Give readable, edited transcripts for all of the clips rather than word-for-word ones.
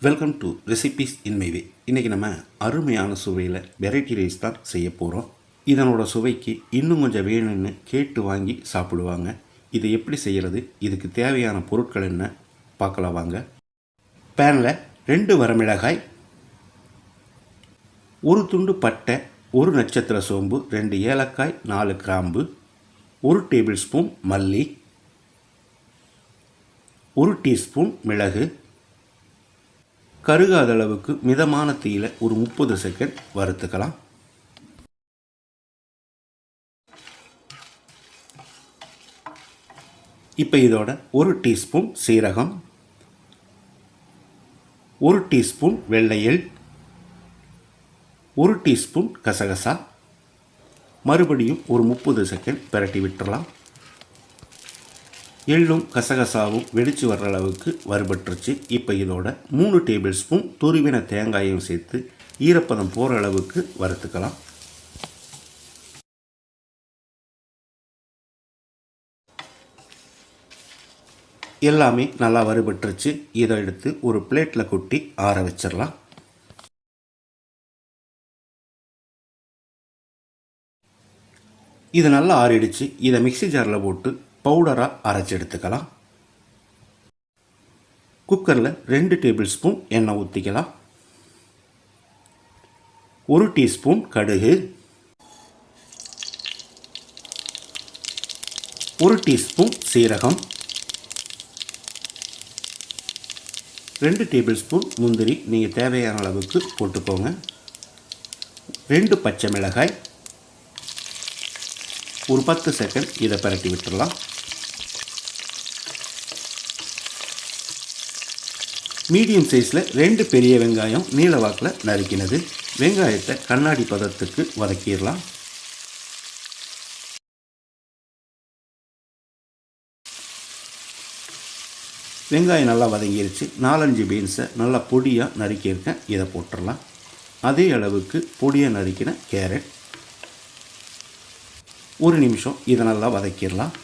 Welcome to recipes in my way. இன்றைக்கி நம்ம அருமையான சுவையில் வெரைட்டி ரைஸ் தான் செய்ய போகிறோம். இதனோட சுவைக்கு இன்னும் கொஞ்சம் வேணும்னு கேட்டு வாங்கி சாப்பிடுவாங்க. இதை எப்படி செய்கிறது, இதுக்கு தேவையான பொருட்கள் என்ன பார்க்கலாம் வாங்க. பேனில் 2 வரமிளகாய், 1 துண்டு பட்டை, 1 நட்சத்திர சோம்பு, 2 ஏலக்காய், 4 கிராம்பு, 1 டேபிள் ஸ்பூன் மல்லி, 1 டீஸ்பூன் மிளகு, கருகாத அளவுக்கு மிதமான தீயில ஒரு 30 செகண்ட் வறுத்துக்கலாம். இப்போ இதோட 1 டீஸ்பூன் சீரகம், 1 டீஸ்பூன் வெள்ளை எள், 1 டீஸ்பூன் கசகசா மறுபடியும் ஒரு 30 செகண்ட் பிரட்டி விட்டுறலாம். எள்ளும் கசகசாவும் வெடித்து வர்ற அளவுக்கு வறுபட்டுருச்சு. இப்போ இதோட 3 டேபிள் ஸ்பூன் துருவின தேங்காயும் சேர்த்து ஈரப்பதம் போகிற அளவுக்கு வறுத்துக்கலாம். எல்லாமே நல்லா வறுபட்டுருச்சு. இதை எடுத்து ஒரு பிளேட்டில் கொட்டி ஆற வச்சிடலாம். இது நல்லா ஆறிடுச்சு. இதை மிக்சி ஜாரில் போட்டு பவுடராக அரைச்சி எடுத்துக்கலாம். குக்கரில் 2 டேபிள் ஸ்பூன் எண்ணெய் ஊற்றிக்கலாம். 1 டீஸ்பூன் கடுகு, 1 டீஸ்பூன் சீரகம், 2 டேபிள் ஸ்பூன் முந்திரி நீங்கள் தேவையான அளவுக்கு போட்டுக்கோங்க. 2 பச்சை மிளகாய், ஒரு 10 செகண்ட் இதை பரட்டி விட்டுடலாம். மீடியம் சைஸில் 2 பெரிய வெங்காயம் நீல வாக்கில் நறுக்கினது. வெங்காயத்தை கண்ணாடி பதத்துக்கு வதக்கிடலாம். வெங்காயம் நல்லா வதங்கிருச்சு. 4-5 பீன்ஸை நல்லா பொடியாக நறுக்கியிருக்கேன், இதை போட்டுடலாம். அதே அளவுக்கு பொடியாக நறுக்கின கேரட். 1 நிமிஷம் இதை நல்லா வதக்கிடலாம்.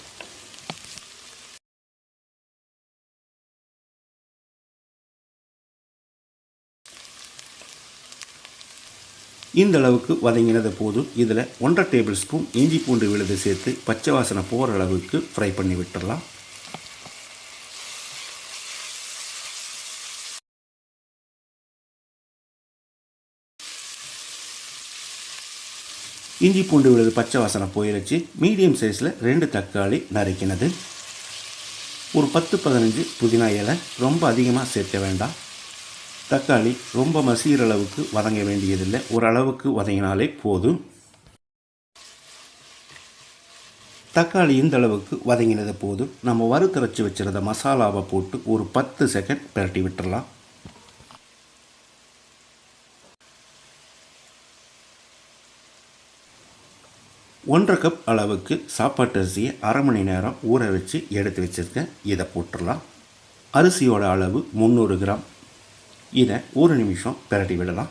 இந்த அளவுக்கு வதங்கினது போதும். இதில் 1.5 டேபிள் ஸ்பூன் இஞ்சி பூண்டு விழுது சேர்த்து பச்சை வாசனை போகிற அளவுக்கு ஃப்ரை பண்ணி விட்டுடலாம். இஞ்சி பூண்டு விழுது பச்சை வாசனை போயிடுச்சு. மீடியம் சைஸில் 2 தக்காளி நறுக்கினது, ஒரு 10-15 புதினா இலை. ரொம்ப அதிகமாக சேர்க்க வேண்டாம். தக்காளி ரொம்ப மசிகிற அளவுக்கு வதங்க வேண்டியதில்லை, ஓரளவுக்கு வதங்கினாலே போதும். தக்காளி இந்த அளவுக்கு வதங்கினது போதும். நம்ம வறுத்தரைச்சி வச்சுருந்த மசாலாவை போட்டு ஒரு 10 செகண்ட் பிரட்டி விட்டுடலாம். ஒன்றரை கப் அளவுக்கு சாப்பாட்டு அரிசியை 1/2 மணி நேரம் ஊற வச்சு எடுத்து வச்சுருக்கேன், இதை போட்டுடலாம். அரிசியோட அளவு 300 கிராம். இதை 1 நிமிஷம் பிரட்டி விடலாம்.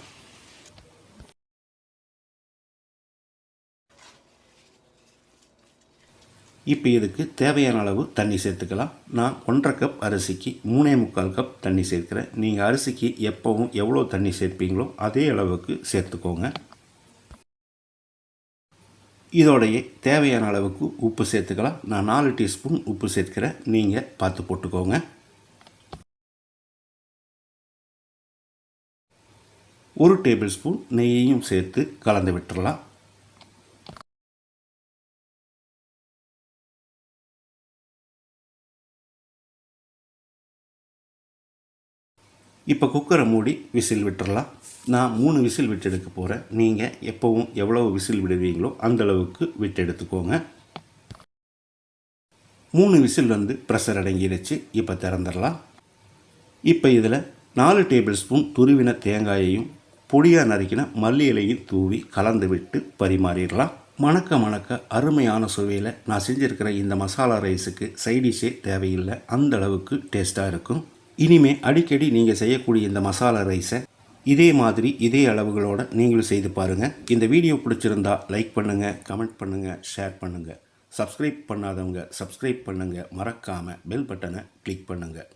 இப்போ இதுக்கு தேவையான அளவு தண்ணி சேர்த்துக்கலாம். நான் 1.5 கப் அரிசிக்கு 3.25 கப் தண்ணி சேர்க்குறேன். நீங்கள் அரிசிக்கு எப்போவும் எவ்வளோ தண்ணி சேர்ப்பீங்களோ அதே அளவுக்கு சேர்த்துக்கோங்க. இதோடைய தேவையான அளவுக்கு உப்பு சேர்த்துக்கலாம். நான் 4 டீஸ்பூன் உப்பு சேர்க்கிறேன், நீங்கள் பார்த்து போட்டுக்கோங்க. ஒரு டேபிள் ஸ்பூன் நெய்யையும் சேர்த்து கலந்து விட்டுடலாம். இப்போ குக்கரை மூடி விசில் விட்டுடலாம். நான் 3 விசில் விட்டு எடுக்க போகிறேன். நீங்கள் எப்போவும் எவ்வளோ விசில் விடுவீங்களோ அந்தளவுக்கு விட்டு எடுத்துக்கோங்க. 3 விசில் வந்து ப்ரெஷர் அடங்கிடுச்சு. இப்போ திறந்துடலாம். இப்போ இதில் 4 டேபிள் ஸ்பூன் துருவின தேங்காயையும் பொடியாக நறுக்கின மல்லி இலையும் தூவி கலந்து விட்டு பரிமாறிடலாம். மணக்க மணக்க அருமையான சுவையில் நான் செஞ்சுருக்கிற இந்த மசாலா ரைஸுக்கு சைடிஷே தேவையில்லை, அந்த அளவுக்கு டேஸ்ட்டாக இருக்கும். இனிமேல் அடிக்கடி நீங்கள் செய்யக்கூடிய இந்த மசாலா ரைஸை இதே மாதிரி இதே அளவுகளோடு நீங்களும் செய்து பாருங்கள். இந்த வீடியோ பிடிச்சிருந்தா லைக் பண்ணுங்கள், கமெண்ட் பண்ணுங்கள், ஷேர் பண்ணுங்கள். சப்ஸ்கிரைப் பண்ணாதவங்க சப்ஸ்கிரைப் பண்ணுங்கள். மறக்காமல் பெல் பட்டனை கிளிக் பண்ணுங்கள்.